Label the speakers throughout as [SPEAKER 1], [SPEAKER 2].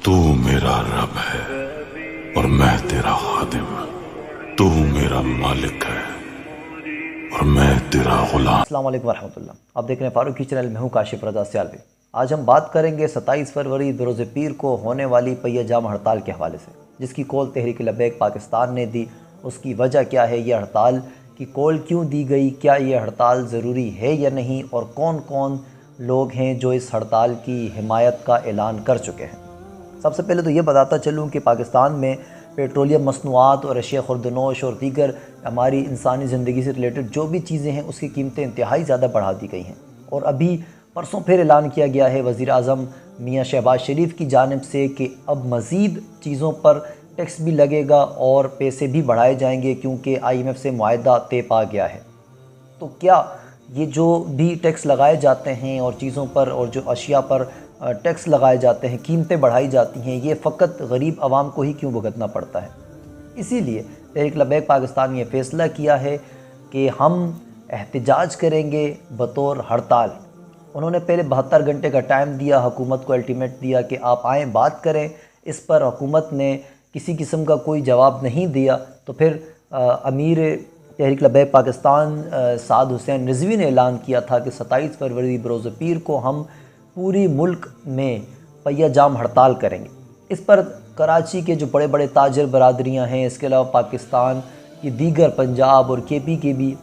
[SPEAKER 1] तू मेरा रब है और मैं तेरा खादिम। तू मेरा मालिक है और मैं तेरा गुलाम।
[SPEAKER 2] अस्सलाम वालेकुम वरहमतुल्लाह। आप देख रहे हैं फारूकी चैनल में हूँ काशिफ रज़ा सियालवी। आज हम बात करेंगे 27 फरवरी बरोज़ पीर को होने वाली पहिया जाम हड़ताल के हवाले से, जिसकी कॉल तहरीक लब्बैक पाकिस्तान ने दी। उसकी वजह क्या है, ये हड़ताल की कॉल क्यों दी गई, क्या ये हड़ताल ज़रूरी है या नहीं, और कौन कौन लोग हैं जो इस हड़ताल की हिमायत का ऐलान कर चुके हैं। सबसे पहले तो ये बताता चलूँ कि पाकिस्तान में पेट्रोलियम मसनूआत और अशिया खुर्दनोश और दीगर हमारी इंसानी ज़िंदगी से रिलेटेड जो भी चीज़ें हैं उसकी कीमतें इंतहाई ज़्यादा बढ़ा दी गई हैं। और अभी परसों फिर ऐलान किया गया है वज़ीर आज़म मियाँ शहबाज शरीफ की जानिब से कि अब मज़ीद चीज़ों पर टैक्स भी लगेगा और पैसे भी बढ़ाए जाएंगे, क्योंकि IMF से मुआहदा तय पा गया है। तो क्या ये जो भी टैक्स लगाए जाते हैं और चीज़ों पर और जो अशिया पर टैक्स लगाए जाते हैं, कीमतें बढ़ाई जाती हैं, ये फ़कत गरीब आवाम को ही क्यों भुगतना पड़ता है। इसीलिए तहरीक लब्बैक पाकिस्तान ने यह फ़ैसला किया है कि हम एहतजाज करेंगे बतौर हड़ताल। उन्होंने पहले 72 घंटे का टाइम दिया, हुकूमत को अल्टीमेट दिया कि आप आएँ बात करें। इस पर हुकूमत ने किसी किस्म का कोई जवाब नहीं दिया। तो फिर अमीर तहरीक लब्बैक पाकिस्तान साद हुसैन रिजवी ने ऐलान किया था कि 27 फरवरी बरोज़ पीर को हम पूरी मुल्क में पहिया जाम हड़ताल करेंगे। इस पर कराची के जो बड़े बड़े ताजर बरादरियां हैं, इसके अलावा पाकिस्तान की दीगर पंजाब और KP के भी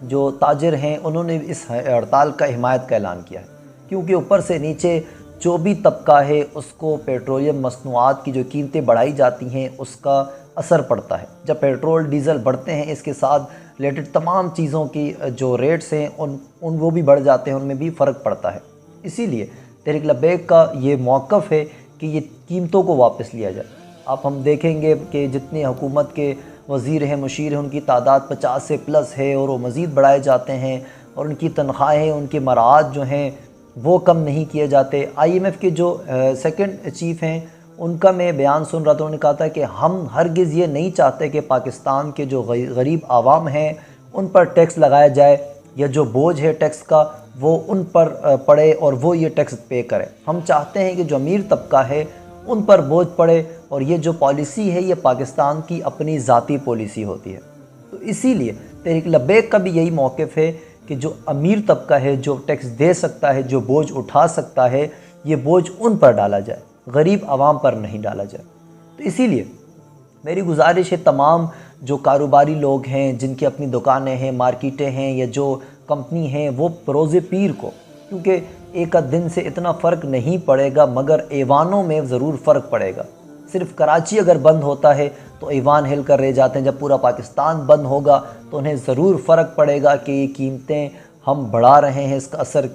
[SPEAKER 2] जो ताजर हैं, उन्होंने इस हड़ताल का हिमायत का ऐलान किया है, क्योंकि ऊपर से नीचे जो भी तबका है उसको पेट्रोलियम मसनूआत की जो कीमतें बढ़ाई जाती हैं उसका असर पड़ता है। जब पेट्रोल डीज़ल बढ़ते हैं, इसके साथ रिलेटेड तमाम चीज़ों की जो रेट्स हैं उन वो भी बढ़ जाते हैं, उनमें भी फ़र्क पड़ता है। इसीलिए तहरीक लब्बैक का ये मौक़िफ़ है कि ये कीमतों को वापस लिया जाए। अब हम देखेंगे कि जितने हुकूमत के वज़ीर हैं, मुशीर हैं, उनकी तादाद 50 से प्लस है और वो मज़ीद बढ़ाए जाते हैं, और उनकी तनख्वाहें, उनके मराद जो हैं वो कम नहीं किए जाते। IMF के जो सेकंड चीफ़ हैं, उनका मैं बयान सुन रहा था, उन्होंने कहा था कि हम हरगिज़ ये नहीं चाहते कि पाकिस्तान के जो गरीब आवाम हैं उन पर टैक्स लगाया जाए, या जो बोझ है टैक्स का वो उन पर पड़े और वो ये टैक्स पे करें। हम चाहते हैं कि जो अमीर तबका है उन पर बोझ पड़े, और ये जो पॉलिसी है ये पाकिस्तान की अपनी ज़ाती पॉलिसी होती है। तो इसीलिए तहरीक लब्बैक का भी यही मौक़िफ़ है कि जो अमीर तबका है, जो टैक्स दे सकता है, जो बोझ उठा सकता है, ये बोझ उन पर डाला जाए, गरीब आवाम पर नहीं डाला जाए। तो इसीलिए मेरी गुजारिश है तमाम जो कारोबारी लोग हैं, जिनकी अपनी दुकानें हैं, मार्केटें हैं, या जो कंपनी हैं, वो बरोज़ पीर को, क्योंकि एक आध दिन से इतना फ़र्क नहीं पड़ेगा मगर ऐवानों में ज़रूर फ़र्क पड़ेगा। सिर्फ कराची अगर बंद होता है तो ऐवान हिल कर रह जाते हैं, जब पूरा पाकिस्तान बंद होगा तो उन्हें ज़रूर फ़र्क पड़ेगा कि ये कीमतें हम बढ़ा रहे हैं, इसका असर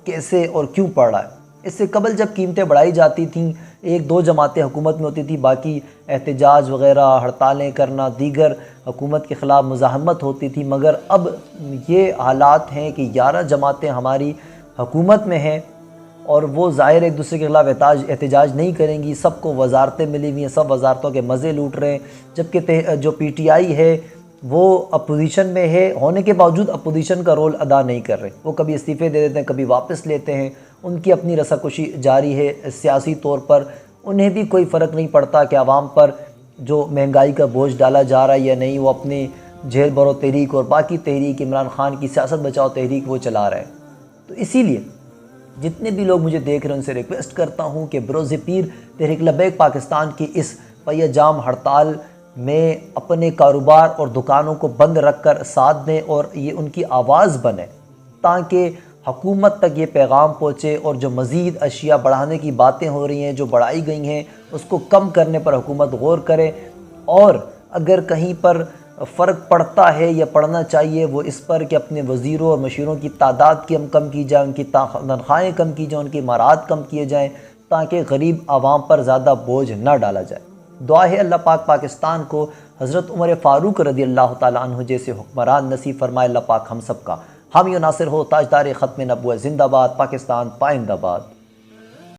[SPEAKER 2] कैसे और क्यों पड़ रहा है। इससे कबल जब कीमतें बढ़ाई जाती थीं, 1-2 जमातें हुकूमत में होती थी, बाकी एहतजाज वग़ैरह, हड़तालें करना, दीगर हुकूमत के ख़िलाफ़ मुज़ाहमत होती थी। मगर अब ये हालात हैं कि 11 जमातें हमारी हुकूमत में हैं और वो ज़ाहिर एक दूसरे के ख़िलाफ़ एहतजाज नहीं करेंगी। सबको वज़ारतें मिली हुई हैं, सब वज़ारतों के मज़े लूट रहे हैं, जबकि जो PTI है वो अपोजिशन में है, होने के बावजूद अपोजिशन का रोल अदा नहीं कर रहे। वो कभी इस्तीफ़े दे देते हैं, कभी वापस लेते हैं, उनकी अपनी रसाकुशी जारी है सियासी तौर पर। उन्हें भी कोई फ़र्क नहीं पड़ता कि आवाम पर जो महंगाई का बोझ डाला जा रहा है या नहीं। वो अपनी जेल भरो तहरीक और बाकी तहरीक, इमरान खान की सियासत बचाओ तहरीक वो चला रहे हैं। तो इसीलिए जितने भी लोग मुझे देख रहे हैं उनसे रिक्वेस्ट करता हूँ कि बरोज़ पीर तहरीक लब्बैक पाकिस्तान की इस पहिया जाम हड़ताल में अपने कारोबार और दुकानों को बंद रख कर साथ दें और ये उनकी आवाज़ बने, ताकि हुकूमत तक ये पैगाम पहुँचे और जो मज़ीद अशिया बढ़ाने की बातें हो रही हैं, जो बढ़ाई गई हैं, उसको कम करने पर हुकूमत गौर करे। और अगर कहीं पर फ़र्क पड़ता है या पड़ना चाहिए वो इस पर कि अपने वज़ीरों और मशीरों की तादाद की कम की जाए, उनकी तनख्वाहें कम की जाए, उनके मराद कम किए जाएँ, ताकि गरीब आवाम पर ज़्यादा बोझ ना डाला जाए। दुआ है अल्लाह पाक पाकिस्तान को हज़रत उमर फ़ारूक रज़ियल्लाहु ताला अन्हु जैसे हुक्मरान नसीब फरमाए। अल्लाह पाक हम सब का हामी और नासिर हो। ताजदार ख़त्म नबुव्वत ज़िंदाबाद। पाकिस्तान पाइंदाबाद।